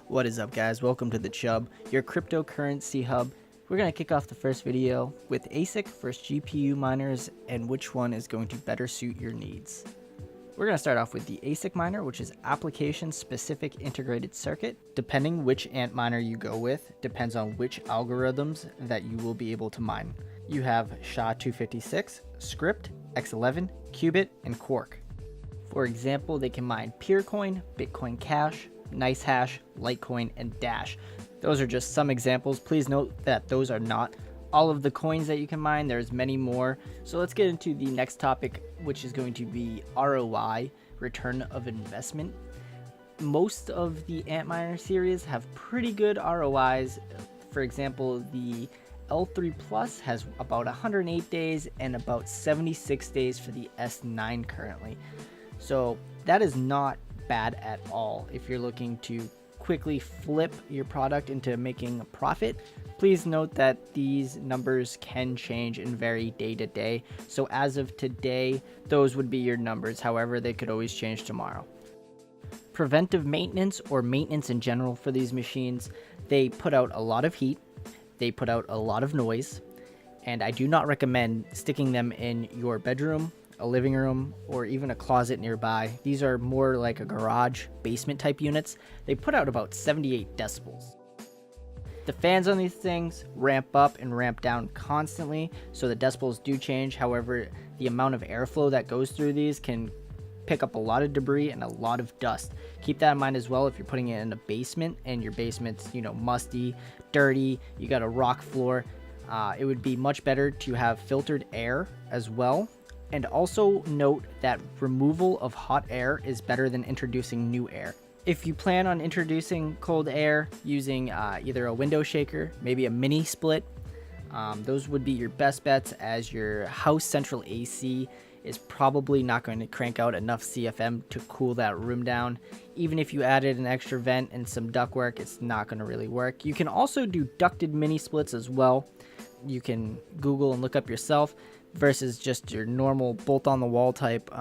What is up, guys? Welcome to the Chubb, your cryptocurrency hub. We're going to kick off the first video with ASIC versus GPU miners and which one is going to better suit your needs. We're going to start off with the ASIC miner, which is application specific integrated circuit. Depending which ant miner you go with depends on which algorithms that you will be able to mine. You have SHA-256, Script, X11, Qubit, and Quark. For example, they can mine Peercoin, Bitcoin Cash, NiceHash, Litecoin, and Dash. Those are just some examples. Please note that those are not all of the coins that you can mine. There's many more. So let's get into the next topic, which is going to be ROI, return of investment. Most of the Antminer series have pretty good ROIs. For example, the L3 Plus has about 108 days and about 76 days for the S9 currently. So that is not bad at all if you're looking to quickly flip your product into making a profit. Please note that these numbers can change and vary day to day. So as of today, those would be your numbers. However, they could always change tomorrow. Preventive maintenance or maintenance in general for these machines, they put out a lot of heat, they put out a lot of noise, and I do not recommend sticking them in your bedroom, a living room, or even a closet nearby. These are more like a garage basement type units. They put out about 78 decibels. The fans on these things ramp up and ramp down constantly, so the decibels do change. However, the amount of airflow that goes through these can pick up a lot of debris and a lot of dust. Keep that in mind as well if you're putting it in a basement and your basement's, musty, dirty, you got a rock floor. It would be much better to have filtered air as well. And also note that removal of hot air is better than introducing new air. If you plan on introducing cold air using either a window shaker, maybe a mini split, those would be your best bets, as your house central AC is probably not going to crank out enough CFM to cool that room down. Even if you added an extra vent and some ductwork, it's not going to really work. You can also do ducted mini splits as well. You can Google and look up yourself, versus just your normal bolt on the wall type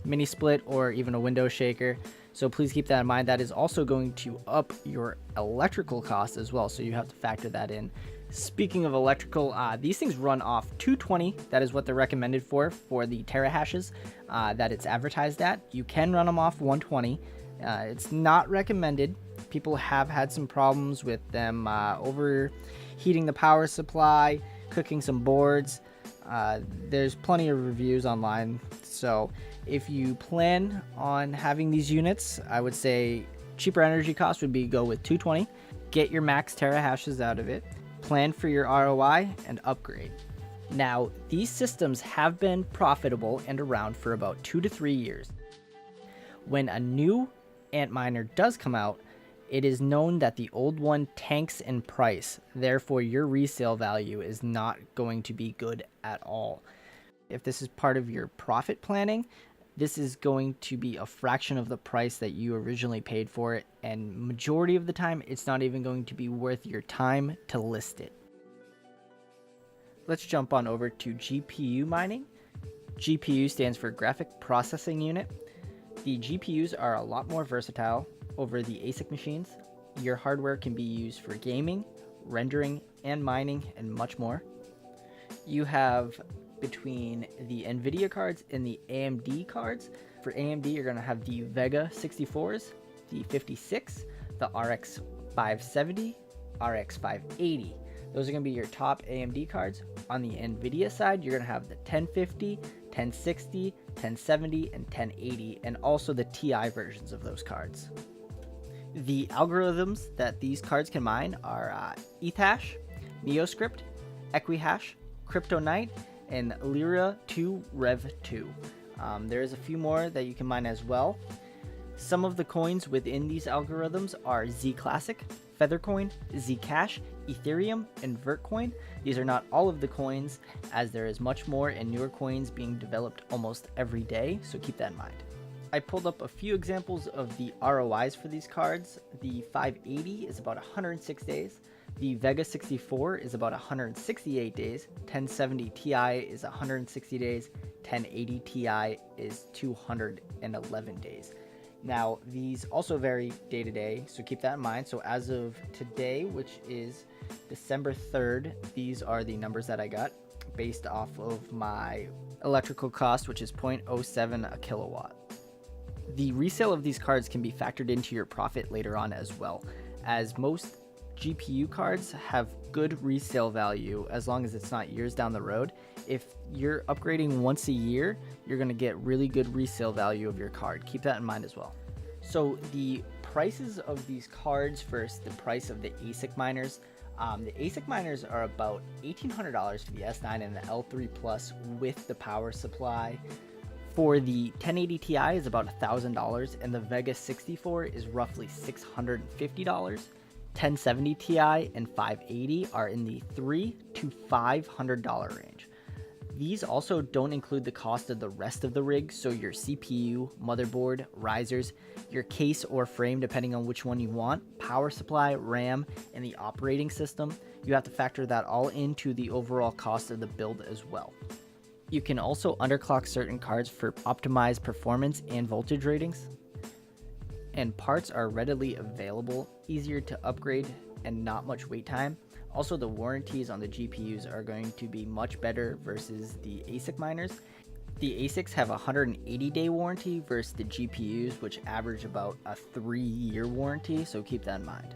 mini split or even a window shaker. So please keep that in mind. That is also going to up your electrical costs as well, so you have to factor that in. Speaking of electrical, these things run off 220. That is what they're recommended for the terahashes that it's advertised at. You can run them off 120. It's not recommended. People have had some problems with them overheating the power supply, cooking some boards. There's plenty of reviews online, so if you plan on having these units, I would say cheaper energy cost would be go with 220, get your max terahashes out of it, plan for your ROI, and upgrade. Now, these systems have been profitable and around for about 2 to 3 years. When a new Antminer does come out, it is known that the old one tanks in price, therefore your resale value is not going to be good at all. If this is part of your profit planning, this is going to be a fraction of the price that you originally paid for it, and majority of the time it's not even going to be worth your time to list it. Let's jump on over to GPU mining. GPU stands for Graphic Processing Unit. The GPUs are a lot more versatile over the ASIC machines. Your hardware can be used for gaming, rendering, and mining, and much more. You have between the NVIDIA cards and the AMD cards. For AMD, you're going to have the Vega 64s, the 56, the RX 570, RX 580. Those are going to be your top AMD cards. On the NVIDIA side, you're going to have the 1050, 1060, 1070, and 1080, and also the TI versions of those cards. The algorithms that these cards can mine are ETHash, NeoScript, Equihash, CryptoNight, and Lyra 2 Rev 2. There is a few more that you can mine as well. Some of the coins within these algorithms are zClassic, Feathercoin, Zcash, Ethereum, and Vertcoin. These are not all of the coins, as there is much more and newer coins being developed almost every day, so keep that in mind. I pulled up a few examples of the ROIs for these cards. The 580 is about 106 days. The Vega 64 is about 168 days. 1070 Ti is 160 days. 1080 Ti is 211 days. Now, these also vary day to day, so keep that in mind. So as of today, which is December 3rd, these are the numbers that I got based off of my electrical cost, which is 0.07 a kilowatt. The resale of these cards can be factored into your profit later on as well, as most GPU cards have good resale value as long as it's not years down the road. If you're upgrading once a year, you're going to get really good resale value of your card. Keep that in mind as well. So the prices of these cards versus the price of the ASIC miners. The ASIC miners are about $1,800 for the S9 and the L3 Plus with the power supply. For the 1080 Ti is about $1,000, and the Vega 64 is roughly $650. 1070 Ti and 580 are in the $300 to $500 range. These also don't include the cost of the rest of the rig, so your CPU, motherboard, risers, your case or frame depending on which one you want, power supply, RAM, and the operating system. You have to factor that all into the overall cost of the build as well. You can also underclock certain cards for optimized performance and voltage ratings. And parts are readily available, easier to upgrade, and not much wait time. Also, the warranties on the GPUs are going to be much better versus the ASIC miners. The ASICs have a 180-day warranty versus the GPUs, which average about a 3-year warranty, so keep that in mind.